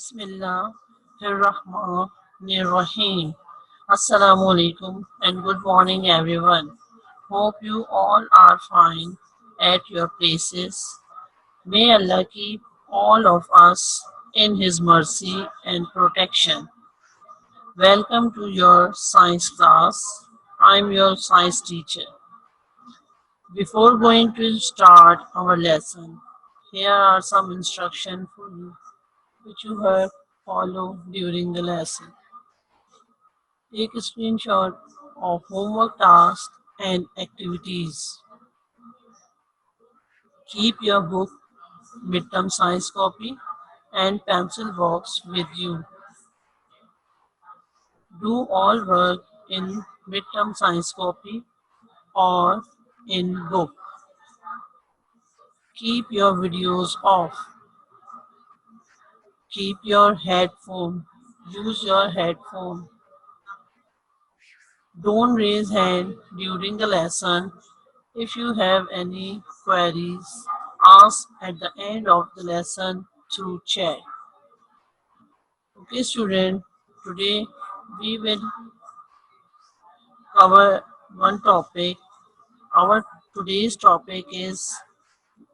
Bismillahirrahmanirrahim. Assalamu alaikum and good morning, everyone. Hope you all are fine at your places. May Allah keep all of us in His mercy and protection. Welcome to your science class. I'm your science teacher. Before going to start our lesson, here are some instructions for you which you have follow during the lesson. Take a screenshot of homework tasks and activities. Keep your book, midterm science copy, and pencil box with you. Do all work in midterm science copy or in book. Keep your videos off. Keep your headphone. Use your headphone. Don't raise hand during the lesson. If you have any queries, ask at the end of the lesson through chat. Okay, student, today we will cover one topic. Our today's topic is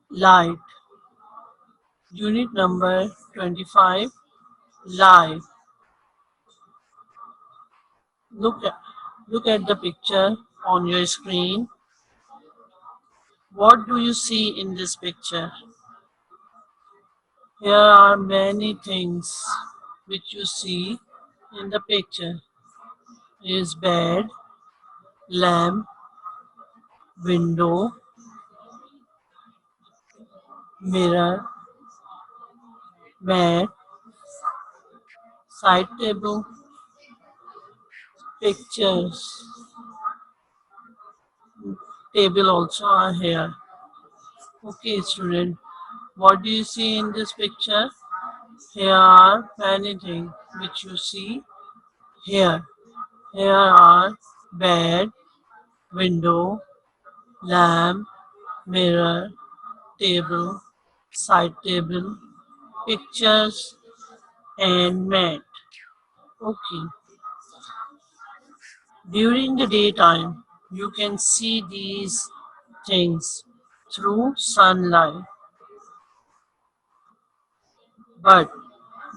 light. Unit number 25, light. Look at, look at the picture on your screen. What do you see in this picture? Here are many things which you see in the picture. Is bed, lamp, window, mirror, mat, side table, pictures, table also are here. Okay, student, what do you see in this picture? Here are many things which you see here. Here are bed, window, lamp, mirror, table, side table, pictures, and mat. Okay. During the daytime, you can see these things through sunlight, but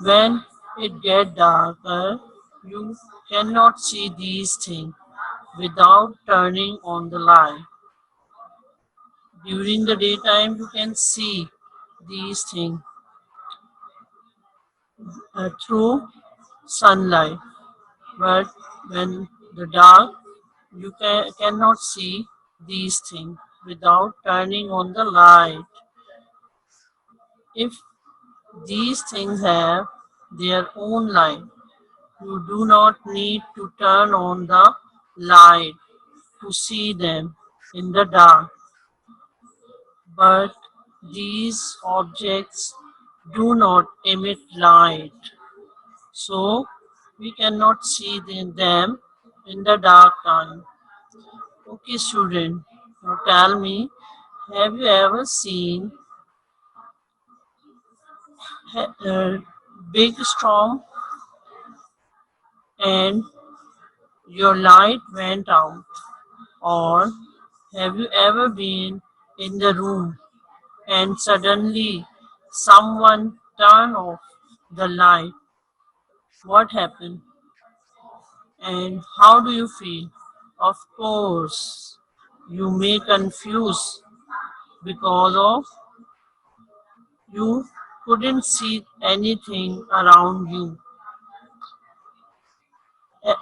when it gets darker, you cannot see these things without turning on the light. During the daytime, you can see these things through sunlight, but when the dark, you cannot see these things without turning on the light. If these things have their own light, you do not need to turn on the light to see them in the dark. But these objects do not emit light, so we cannot see them in the dark time. Okay, student, now tell me, have you ever seen a big storm and your light went out? Or have you ever been in the room and suddenly someone turned off the light? What happened? And how do you feel? Of course, you may confuse because of you couldn't see anything around you. Eh,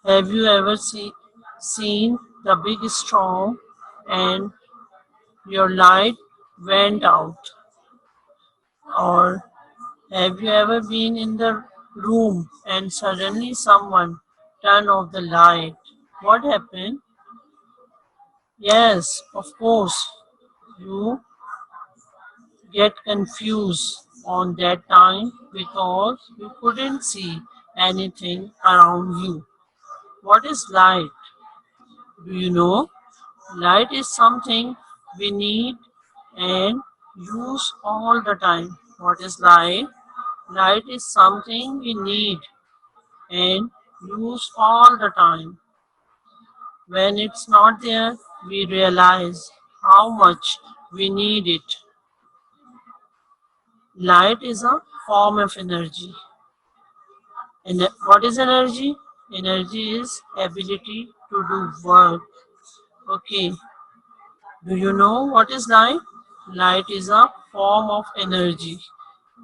Have you ever seen the big storm and your light went out? Or have you ever been in the room and suddenly someone turned off the light? What happened? Yes, of course, you get confused on that time because you couldn't see anything around you. What is light? Do you know? Light is something we need and use all the time. What is light? Light is something we need and use all the time. When it's not there, we realize how much we need it. Light is a form of energy. And what is energy? Energy is ability to do work. Okay. Do you know what is light? Light is a form of energy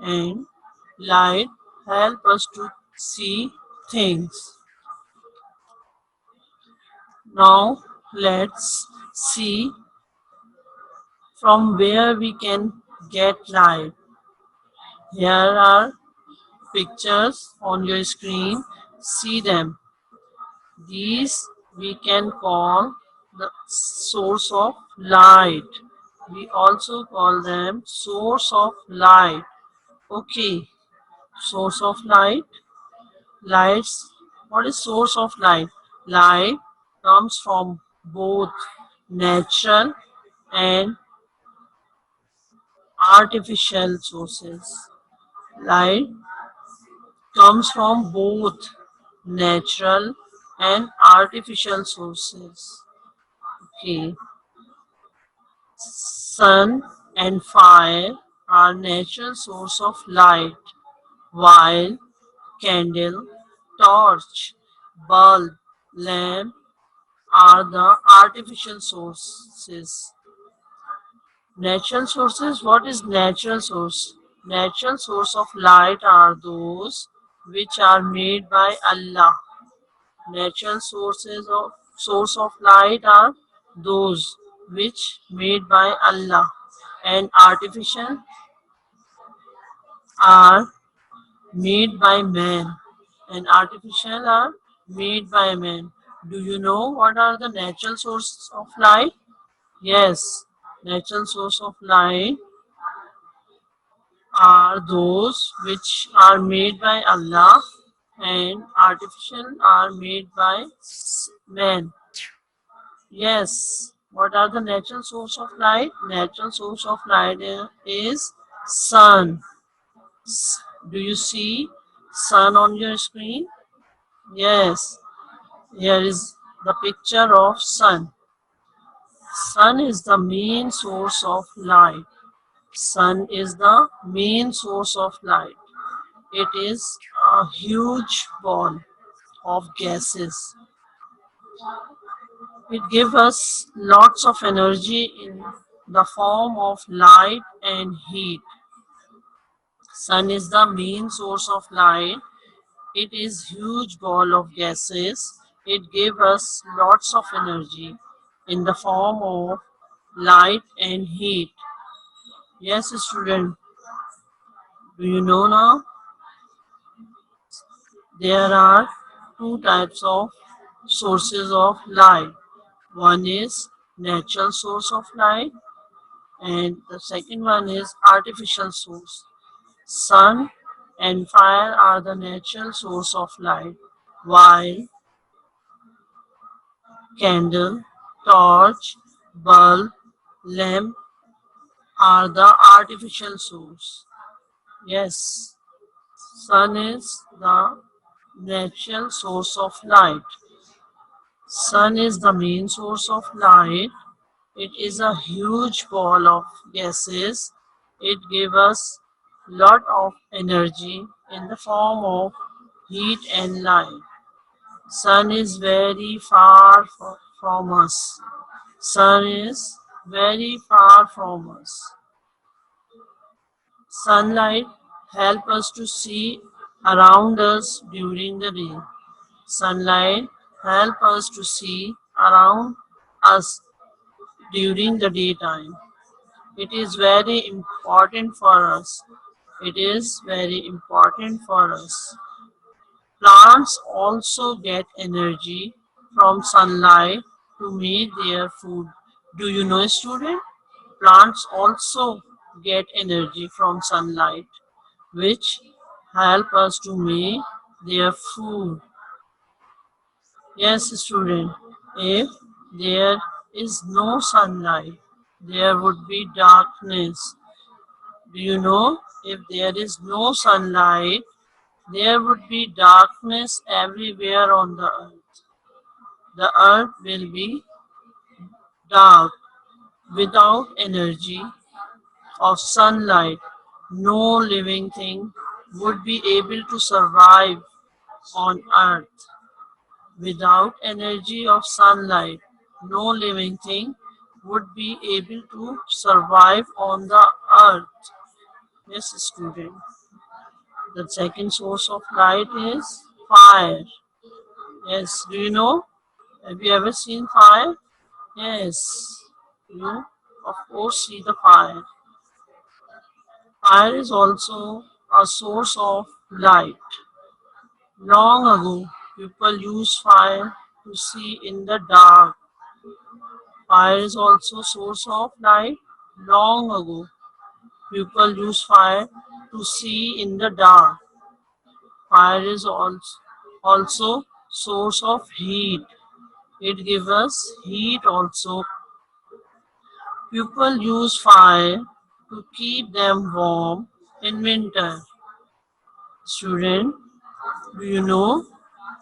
and light help us to see things. Now let's see from where we can get light. Here are pictures on your screen. See them. These we can call the source of light. We also call them source of light. Okay, source of light. Lights. What is source of light? Light comes from both natural and artificial sources. Light comes from both natural and artificial sources. Okay. Sun and fire are natural source of light, while candle, torch, bulb, lamp are the artificial sources. Natural sources, what is natural source? Natural source of light are those which are made by Allah. Natural source of light are those which made by Allah, and artificial are made by man, and artificial are made by man. Do you know what are the natural sources of light? Yes, natural source of light are those which are made by Allah and artificial are made by man. Yes. What are the natural source of light? Natural source of light is sun. Do you see sun on your screen? Yes. Here is the picture of sun. Sun is the main source of light. Sun is the main source of light. It is a huge ball of gases. It gives us lots of energy in the form of light and heat. Sun is the main source of light. It is huge ball of gases. It gives us lots of energy in the form of light and heat. Yes, student, do you know now? There are two types of sources of light. One is natural source of light and the second one is artificial source. Sun and fire are the natural source of light, while candle, torch, bulb, lamp are the artificial source. Yes, sun is the natural source of light. Sun is the main source of light. It is a huge ball of gases. It gives us lot of energy in the form of heat and light. Sun is very far from us. Sun is very far from us. Sunlight helps us to see around us during the day. Sunlight helps us to see around us during the daytime. It is very important for us. It is very important for us. Plants also get energy from sunlight to make their food. Do you know, student? Plants also get energy from sunlight, which help us to make their food. Yes, student. If there is no sunlight, there would be darkness. Do you know if there is no sunlight, there would be darkness everywhere on the earth. The earth will be dark without energy of sunlight. No living thing would be able to survive on earth. Without energy of sunlight, no living thing would be able to survive on the earth. Yes, student. The second source of light is fire. Yes, do you know? Have you ever seen fire? Yes, you of course see the fire. Fire is also a source of light. Long ago, people used fire to see in the dark. Fire is also source of light. Long ago, people used fire to see in the dark. Fire is also source of heat. It gives us heat also. People use fire to keep them warm in winter. Student, do you know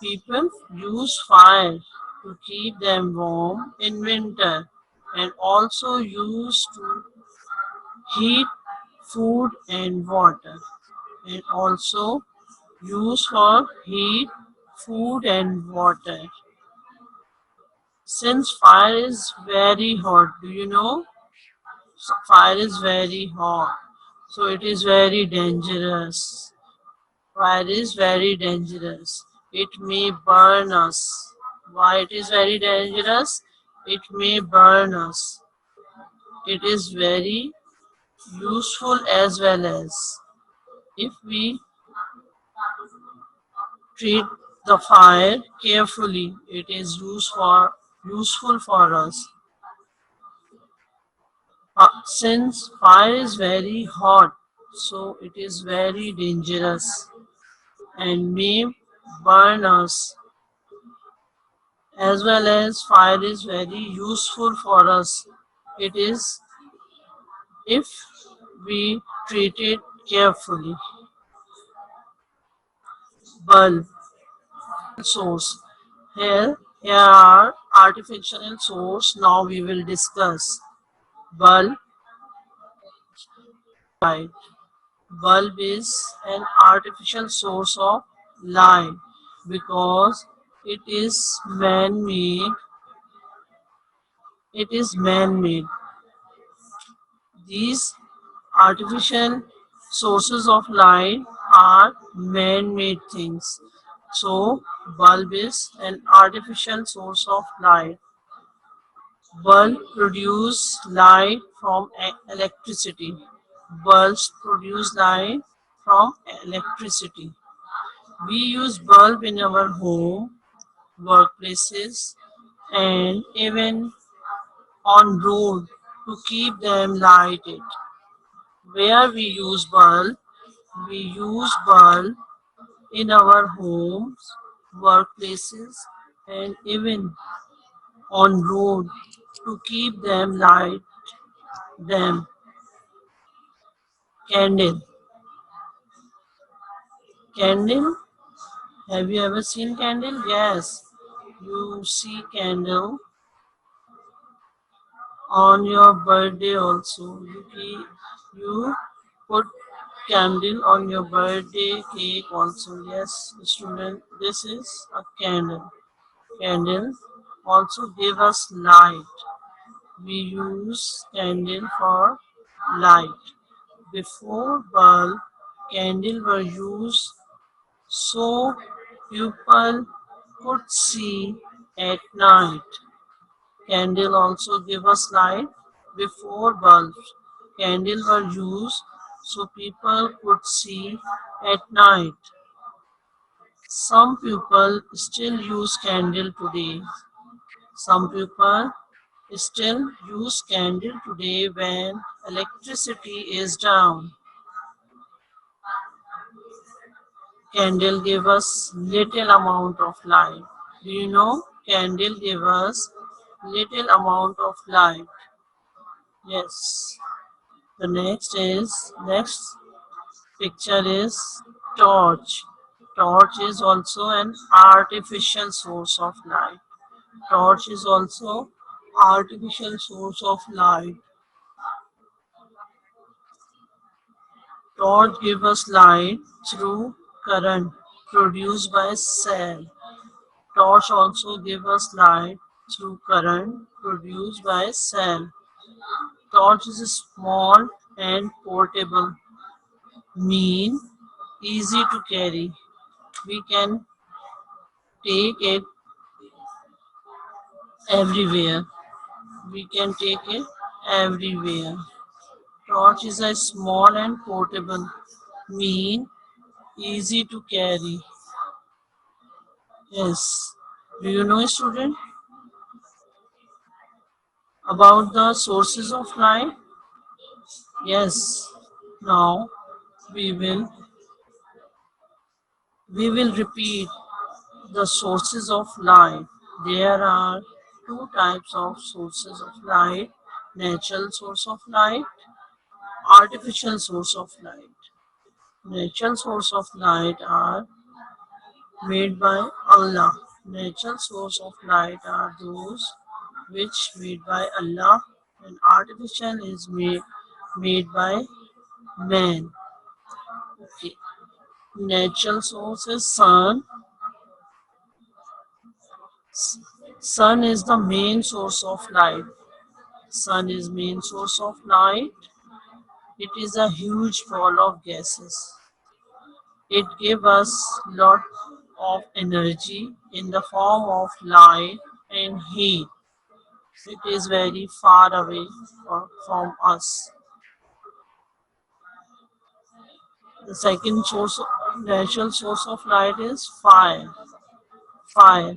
people use fire to keep them warm in winter and also use to heat food and water and also use for heat food and water. Since fire is very hot, do you know? Fire is very hot, so it is very dangerous. Fire is very dangerous. It may burn us. Why it is very dangerous? It may burn us. It is very useful as well as if we treat the fire carefully, it is useful for us. Since fire is very hot, so it is very dangerous and may burn us, as well as fire is very useful for us. It is if we treat it carefully. Bulb source. Here are artificial source. Now we will discuss bulb light. Bulb is an artificial source of light because it is man-made. It is man-made. These artificial sources of light are man-made things. So bulb is an artificial source of light. Bulb produce light from electricity. Bulbs produce light from electricity. We use bulb in our home, workplaces, and even on road to keep them lighted. Where we use bulb in our homes, workplaces, and even on road to keep them light them. Candle. Candle. Have you ever seen candle? Yes. You see candle on your birthday also. You put candle on your birthday cake also. Yes, student, this is a candle. Candle also give us light. We use candle for light. Before bulb, candle were used so people could see at night. Candle also give us light. Before bulbs, candle were used so people could see at night. Some people still use candle today. Some people still use candle today when electricity is down. Candle give us little amount of light. Do you know? Candle give us little amount of light. Yes. The next picture is torch. Torch is also an artificial source of light. Torch is also artificial source of light. Torch gives us light through current produced by cell. Torch also gives us light through current produced by cell. Torch is small and portable, mean easy to carry. We can take it everywhere. We can take it everywhere. Torch is a small and portable, mean easy to carry. Yes. Do you know, student, about the sources of light? Yes. Now we will we will repeat the sources of light. There are two types of sources of light: natural source of light, artificial source of light. Natural source of light are made by Allah. Natural source of light are those which made by Allah, and artificial is made by man. Okay. Natural source is sun. Sun is the main source of light. Sun is main source of light. It is a huge ball of gases. It gives us lot of energy in the form of light and heat. It is very far away from us. The second source, natural source of light is fire. Fire.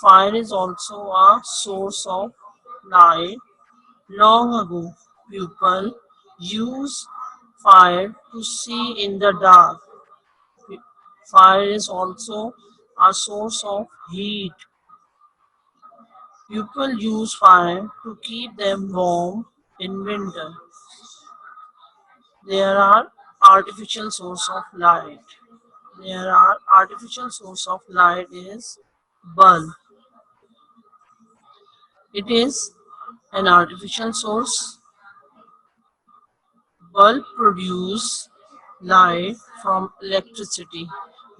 Fire is also a source of light. Long ago, people used fire to see in the dark. Fire is also a source of heat. People use fire to keep them warm in winter. There are artificial source of light. There are artificial source of light is bulb. It is an artificial source. Bulb produce light from electricity.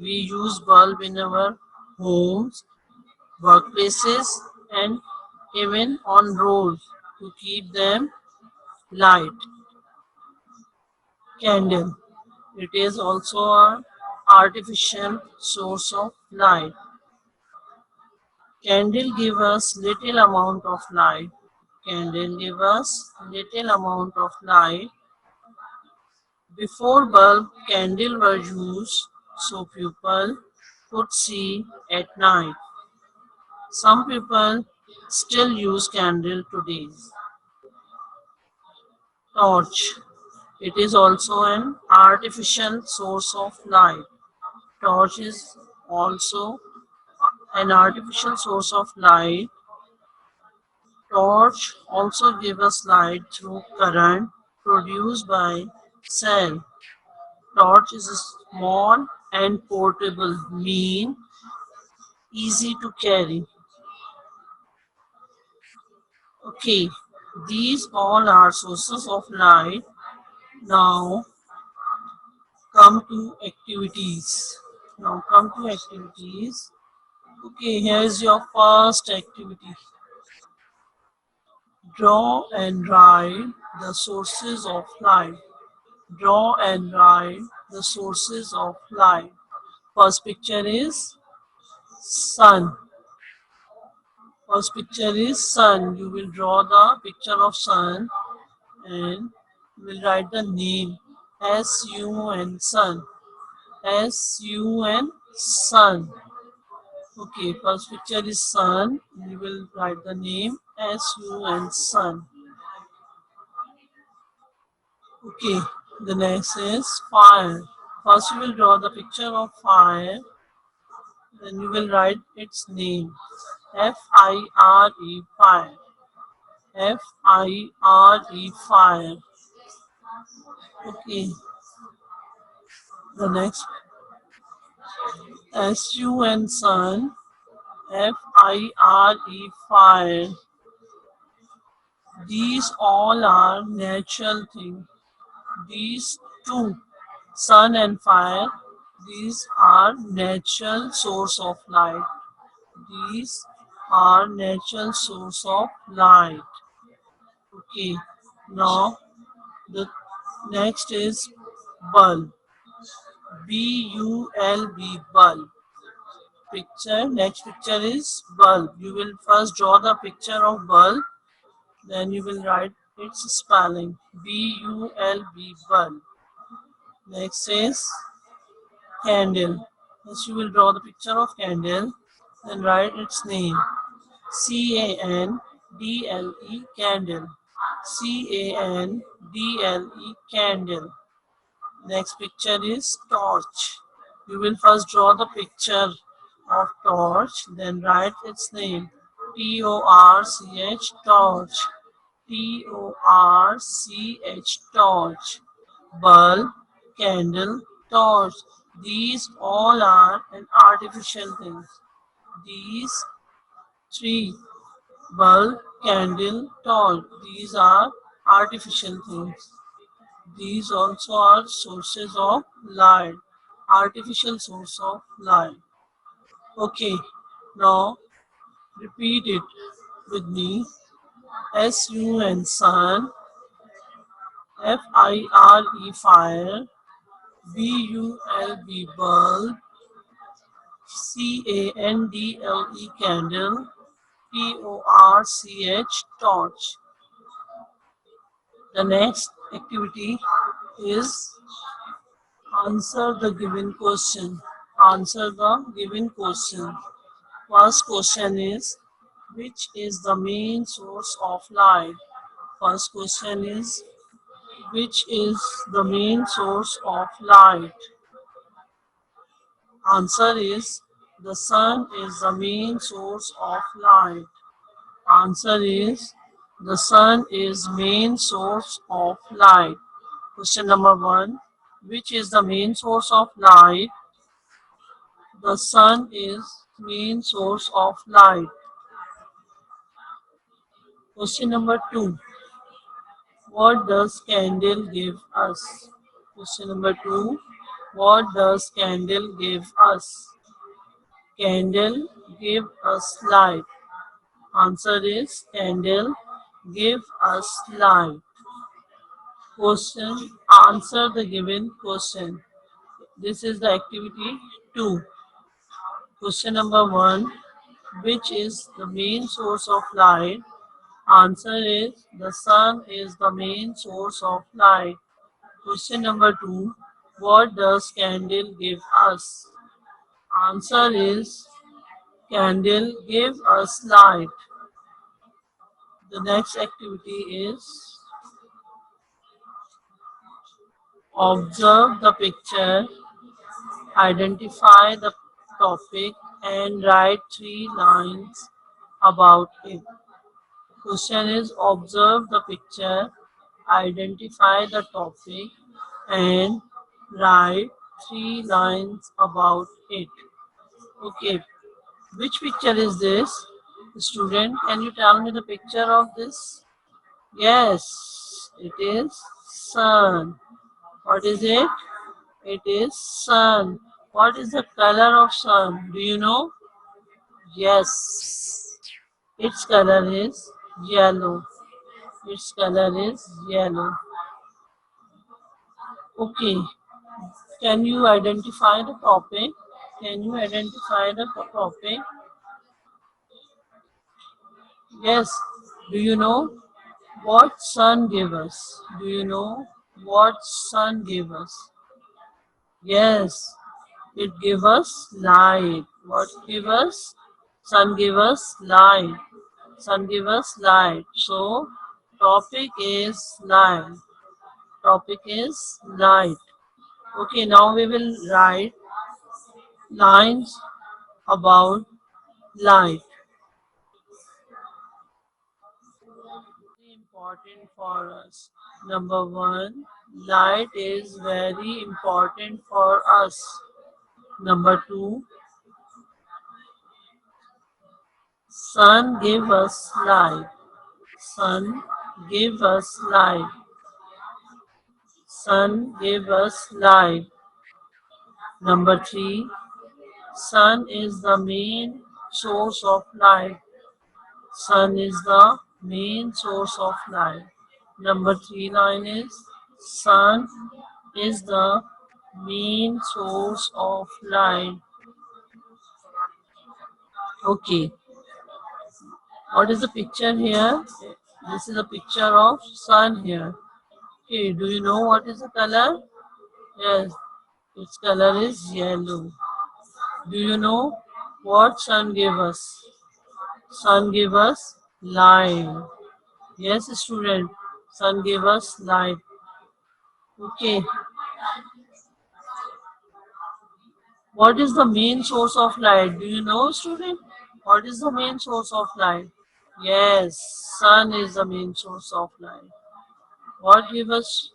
We use bulb in our homes, workplaces, and even on roads to keep them light. Candle. It is also an artificial source of light. Candle give us little amount of light. Candle give us little amount of light. Before bulb, candle were used so people could see at night. Some people still use candle today. Torch. It is also an artificial source of light. Torch is also an artificial source of light. Torch also gives us light through current produced by cell. Torch is small and portable, mean easy to carry. Okay, these all are sources of light. Now come to activities. Now come to activities. Okay, here is your first activity. Draw and write the sources of light. Draw and write the sources of light. First picture is sun. First picture is sun. You will draw the picture of sun and will write the name S-U-N, sun. S-U-N, sun. Okay, first picture is sun. You will write the name S-U-N, sun. Okay, the next is fire. First you will draw the picture of fire. Then you will write its name. F-I-R-E, fire. F-I-R-E, fire. Okay, the next SUN sun, FIRE fire. These all are natural things. These two, sun and fire, these are natural source of light. These are natural source of light. Okay, now the next is bulb. BULB bulb. Picture. Next picture is bulb. You will first draw the picture of bulb. Then you will write its spelling. BULB bulb. Next is candle. Next you will draw the picture of candle. Then write its name. CANDLE candle. CANDLE candle. Next picture is torch. You will first draw the picture of torch, then write its name. TORCH torch. TORCH torch. Bulb, candle, torch. These all are an artificial things. These three, bulb, candle, torch. These are artificial things. These also are sources of light, artificial source of light. Okay, now repeat it with me. SUN sun, FIRE fire, BULB bulb, CANDLE candle, TORCH torch. The next activity is answer the given question. Answer the given question. First question is, which is the main source of light? First question is, which is the main source of light? Answer is, the sun is the main source of light. Answer is, the sun is main source of light. Question number 1, which is the main source of light? The sun is main source of light. Question number 2. What does candle give us? Question number 2. What does candle give us? Candle give us light. Answer is candle give us light. Question. Answer the given question. This is the activity 2. Question number 1. Which is the main source of light? Answer is the sun is the main source of light. Question number 2. What does candle give us? Answer is candle give us light. The next activity is observe the picture, identify the topic and write 3 lines about it. Question is observe the picture, identify the topic and write 3 lines about it. Okay, which picture is this? Student, can you tell me the picture of this? Yes, it is sun. What is it? It is sun. What is the color of sun? Do you know? Yes, its color is yellow. Its color is yellow. Okay, can you identify the topic? Can you identify the topic? Yes. Do you know what sun gave us? Do you know what sun gave us? Yes, it gave us light. What gave us? Sun gave us light. Sun gave us light. So, topic is light. Topic is light. Okay, now we will write lines about light. important for us? Number one, light is very important for us. Number two, sun give us light. Sun give us light. Sun give us light. Number three, sun is the main source of light. Sun is the main source of light. Number three line is sun is the main source of light. Okay, what is the picture here? This is a picture of sun here. Okay, do you know what is the color? Yes, its color is yellow. Do you know what sun gave us? Sun gave us light. Yes, student, sun gave us light. Okay, what is the main source of light? Do you know, student? What is the main source of light? Yes, sun is the main source of light. What give us?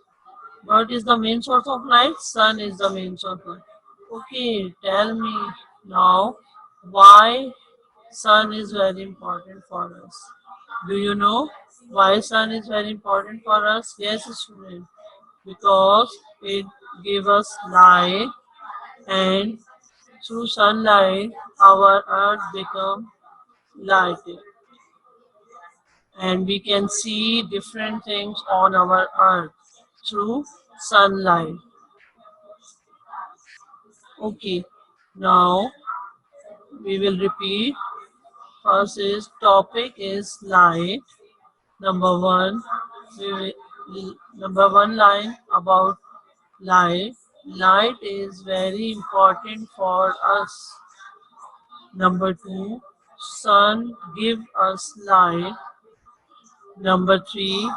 What is the main source of light? Sun is the main source of light. Okay, tell me now why sun is very important for us. Do you know why sun is very important for us? Yes, student. Because it gives us light, and through sunlight our earth become lighted, and we can see different things on our earth through sunlight. Okay, now we will repeat. First is topic is light. Number one, number one line about light. Light is very important for us. Number two, sun give us light. Number three,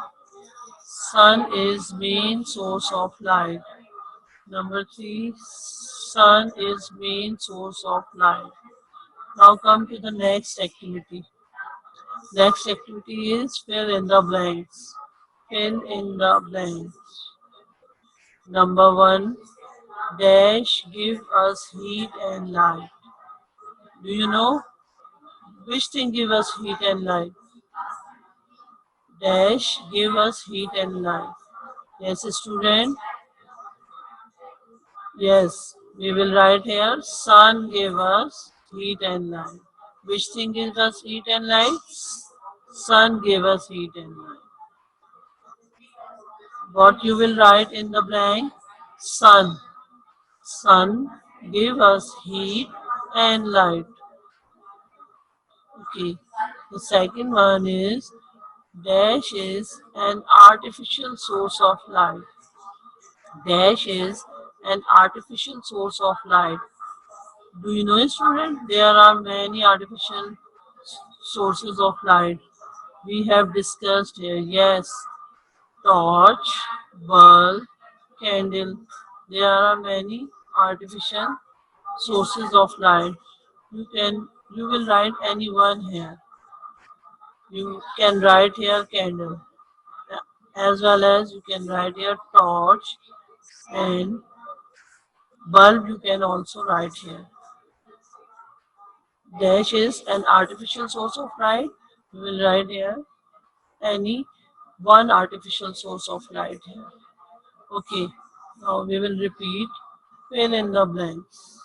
sun is main source of light. Number three, sun is main source of light. Now come to the next activity. Next activity is fill in the blanks. Fill in the blanks. Number one, dash give us heat and light. Do you know which thing give us heat and light? Dash give us heat and light. Yes, student. Yes, we will write here. Sun gave us heat and light. Which thing gives us heat and light? Sun gave us heat and light. What you will write in the blank? Sun. Sun give us heat and light. Okay. The second one is dash is an artificial source of light. Dash is an artificial source of light. Do you know, student? There are many artificial sources of light. We have discussed here. Yes, torch, bulb, candle. There are many artificial sources of light. You will write any one here. You can write here candle, as well as you can write here torch, and bulb you can also write here. Dash is an artificial source of light. We will write here any one artificial source of light here. Okay, now we will repeat. Fill in the blanks.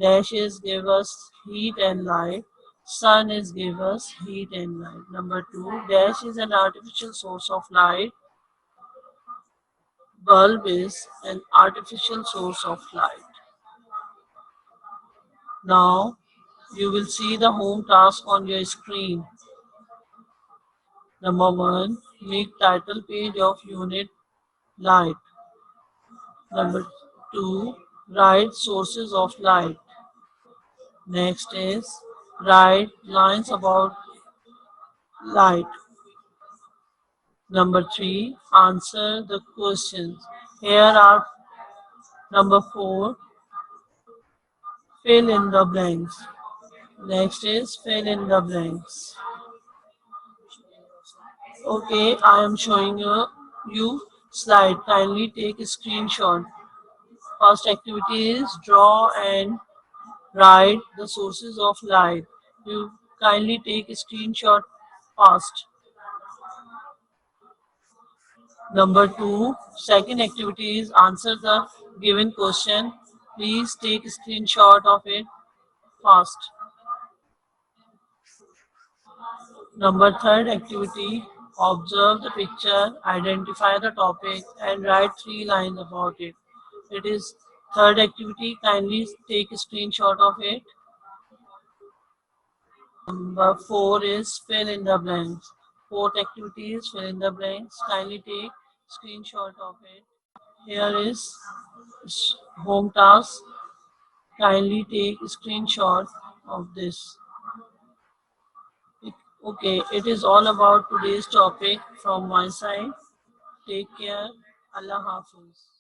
Dashes give us heat and light. Sun is give us heat and light. Number two, dash is an artificial source of light. Bulb is an artificial source of light. Now you will see the home task on your screen. Number one, make title page of unit light. Number two, write sources of light. Next is write lines about light. Number three, answer the questions. Here are number four, fill in the blanks. Next is fill in the blanks. Okay, I am showing you slide. Kindly take a screenshot. First activity is draw and write the sources of light. You kindly take a screenshot fast. Number two, second activity is answer the given question. Please take a screenshot of it fast. Number third activity, observe the picture, identify the topic and write 3 lines about it. It is third activity, kindly take a screenshot of it. Number four is fill in the blanks. Fourth activity is fill in the blanks, kindly take screenshot of it. Here is home task, kindly take a screenshot of this. Okay, it is all about today's topic from my side. Take care. Allah Hafiz.